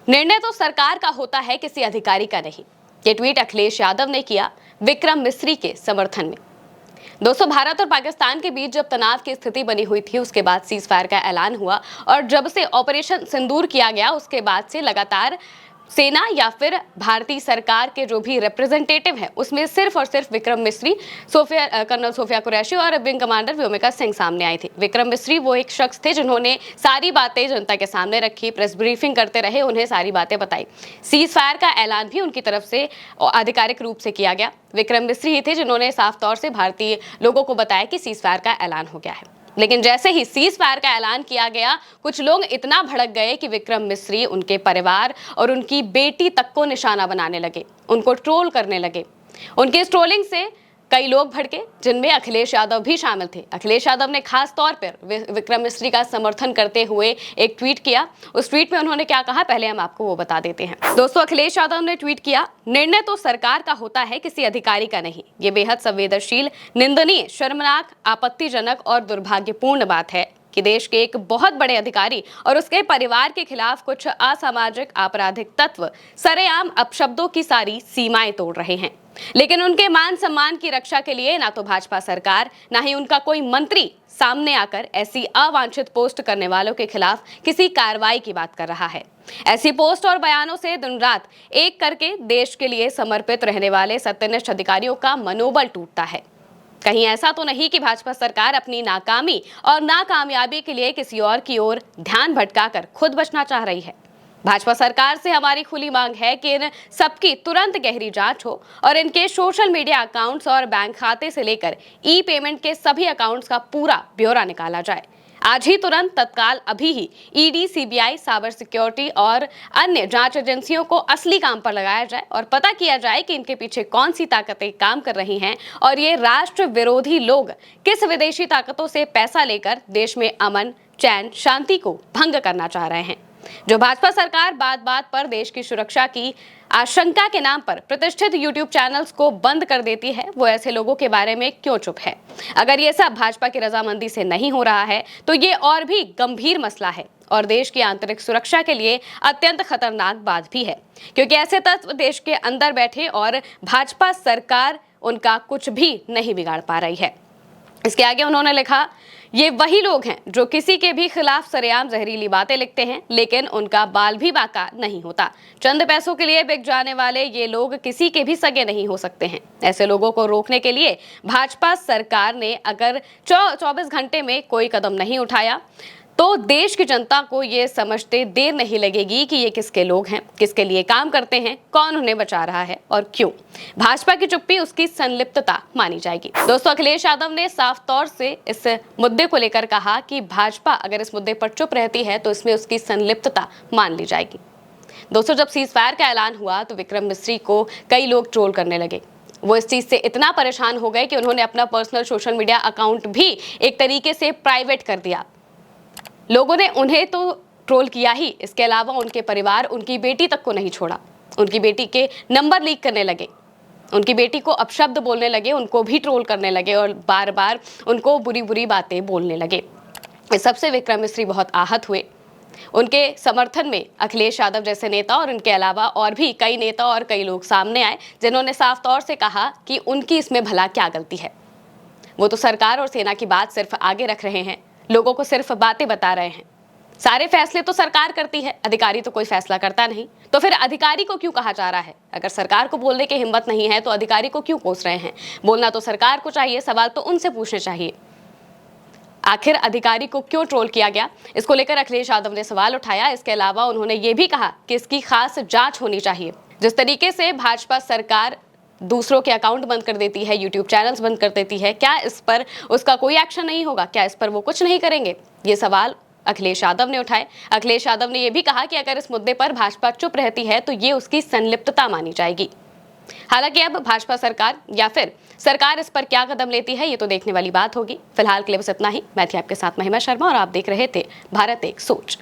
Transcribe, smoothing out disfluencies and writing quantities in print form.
निर्णय तो सरकार का होता है, किसी अधिकारी का नहीं। ये ट्वीट अखिलेश यादव ने किया विक्रम मिस्री के समर्थन में। दोस्तों, भारत और पाकिस्तान के बीच जब तनाव की स्थिति बनी हुई थी, उसके बाद सीज फायर का ऐलान हुआ और जब से ऑपरेशन सिंदूर किया गया, उसके बाद से लगातार सेना या फिर भारतीय सरकार के जो भी रिप्रेजेंटेटिव है, उसमें सिर्फ और सिर्फ विक्रम मिस्री, कर्नल सोफिया कुरैशी और विंग कमांडर व्योमिका सिंह सामने आई थी। विक्रम मिस्री वो एक शख्स थे जिन्होंने सारी बातें जनता के सामने रखी, प्रेस ब्रीफिंग करते रहे, उन्हें सारी बातें बताई। सीज फायर का ऐलान भी उनकी तरफ से आधिकारिक रूप से किया गया। विक्रम मिस्री ही थे जिन्होंने साफ तौर से भारतीय लोगों को बताया कि सीज फायर का ऐलान हो गया है। लेकिन जैसे ही सीज फायर का ऐलान किया गया, कुछ लोग इतना भड़क गए कि विक्रम मिस्री, उनके परिवार और उनकी बेटी तक को निशाना बनाने लगे, उनको ट्रोल करने लगे। उनके इस ट्रोलिंग से कई लोग भड़के, जिनमें अखिलेश यादव भी शामिल थे। अखिलेश यादव ने खास तौर पर विक्रम मिस्री का समर्थन करते हुए एक ट्वीट किया। उस ट्वीट में उन्होंने क्या कहा, पहले हम आपको वो बता देते हैं। दोस्तों, अखिलेश यादव ने ट्वीट किया, निर्णय तो सरकार का होता है, किसी अधिकारी का नहीं। ये बेहद संवेदनशील, निंदनीय, शर्मनाक, आपत्तिजनक और दुर्भाग्यपूर्ण बात है कि देश के एक बहुत बड़े अधिकारी और उसके परिवार के खिलाफ कुछ असामाजिक आपराधिक तत्व सरेआम अपशब्दों की सारी सीमाएं तोड़ रहे हैं। लेकिन उनके मान सम्मान की रक्षा के लिए ना तो भाजपा सरकार, ना ही उनका कोई मंत्री सामने आकर ऐसी अवांछित पोस्ट करने वालों के खिलाफ किसी कार्रवाई की बात कर रहा है। ऐसी पोस्ट और बयानों से दिन रात एक करके देश के लिए समर्पित रहने वाले सत्यनिष्ठ अधिकारियों का मनोबल टूटता है। कहीं ऐसा तो नहीं कि भाजपा सरकार अपनी नाकामी और नाकामयाबी के लिए किसी और की ओर ध्यान भटकाकर खुद बचना चाह रही है। भाजपा सरकार से हमारी खुली मांग है कि इन सबकी तुरंत गहरी जांच हो और इनके सोशल मीडिया अकाउंट्स और बैंक खाते से लेकर ई पेमेंट के सभी अकाउंट्स का पूरा ब्यौरा निकाला जाए। आज ही, तुरंत, तत्काल, अभी ही ईडी, सीबीआई, साइबर सिक्योरिटी और अन्य जांच एजेंसियों को असली काम पर लगाया जाए और पता किया जाए कि इनके पीछे कौन सी ताकतें काम कर रही हैं और ये राष्ट्र विरोधी लोग किस विदेशी ताकतों से पैसा लेकर देश में अमन, चैन, शांति को भंग करना चाह रहे हैं। जो भाजपा सरकार बात बात पर देश की सुरक्षा की आशंका के नाम पर प्रतिष्ठित यूट्यूब चैनल्स को बंद कर देती है, वो ऐसे लोगों के बारे में क्यों चुप है? अगर ये सब भाजपा की रजामंदी से नहीं हो रहा है तो ये और भी गंभीर मसला है और देश की आंतरिक सुरक्षा के लिए अत्यंत खतरनाक बात भी है, क्योंकि ऐसे तत्व देश के अंदर बैठे और भाजपा सरकार उनका कुछ भी नहीं बिगाड़ पा रही है। इसके आगे उन्होंने लिखा, ये वही लोग हैं जो किसी के भी खिलाफ सरेआम जहरीली बातें लिखते हैं, लेकिन उनका बाल भी बाका नहीं होता। चंद पैसों के लिए बिक जाने वाले ये लोग किसी के भी सगे नहीं हो सकते हैं। ऐसे लोगों को रोकने के लिए भाजपा सरकार ने अगर 24 घंटे में कोई कदम नहीं उठाया तो देश की जनता को ये समझते देर नहीं लगेगी कि ये किसके लोग हैं, किसके लिए काम करते हैं, कौन उन्हें बचा रहा है और क्यों। भाजपा की चुप्पी उसकी संलिप्तता मानी जाएगी। दोस्तों, अखिलेश यादव ने साफ तौर से इस मुद्दे को लेकर कहा कि भाजपा अगर इस मुद्दे पर चुप रहती है तो इसमें उसकी संलिप्तता मान ली जाएगी। दोस्तों, जब सीज फायर का ऐलान हुआ तो विक्रम मिस्री को कई लोग ट्रोल करने लगे। वो इस चीज से इतना परेशान हो गए कि उन्होंने अपना पर्सनल सोशल मीडिया अकाउंट भी एक तरीके से प्राइवेट कर दिया। लोगों ने उन्हें तो ट्रोल किया ही, इसके अलावा उनके परिवार, उनकी बेटी तक को नहीं छोड़ा। उनकी बेटी के नंबर लीक करने लगे, उनकी बेटी को अपशब्द बोलने लगे, उनको भी ट्रोल करने लगे और बार बार उनको बुरी बुरी बातें बोलने लगे। इस सबसे विक्रम मिस्री बहुत आहत हुए। उनके समर्थन में अखिलेश यादव जैसे नेता और इनके अलावा और भी कई नेता और कई लोग सामने आए, जिन्होंने साफ तौर से कहा कि उनकी इसमें भला क्या गलती है। वो तो सरकार और सेना की बात सिर्फ आगे रख रहे हैं, लोगों को सिर्फ बातें बता रहे हैं। सारे फैसले तो सरकार करती है, अधिकारी तो कोई फैसला करता नहीं। तो फिर अधिकारी को क्यों कहा जा रहा है? अगर सरकार को बोलने की हिम्मत नहीं है तो अधिकारी को क्यों कोस रहे हैं? बोलना तो सरकार को चाहिए, सवाल तो उनसे पूछने चाहिए। आखिर अधिकारी को क्यों ट्रोल किया गया, इसको लेकर अखिलेश यादव ने सवाल उठाया। इसके अलावा उन्होंने ये भी कहा कि इसकी खास जांच होनी चाहिए। जिस तरीके से भाजपा सरकार दूसरों के अकाउंट बंद कर देती है, यूट्यूब चैनल्स बंद कर देती है, क्या इस पर उसका कोई एक्शन नहीं होगा? क्या इस पर वो कुछ नहीं करेंगे? ये सवाल अखिलेश यादव ने उठाए। अखिलेश यादव ने यह भी कहा कि अगर इस मुद्दे पर भाजपा चुप रहती है तो ये उसकी संलिप्तता मानी जाएगी। हालांकि अब भाजपा सरकार या फिर सरकार इस पर क्या कदम लेती है, ये तो देखने वाली बात होगी। फिलहाल के लिए बस इतना ही। मैं थी आपके साथ महिमा शर्मा और आप देख रहे थे भारत एक सोच।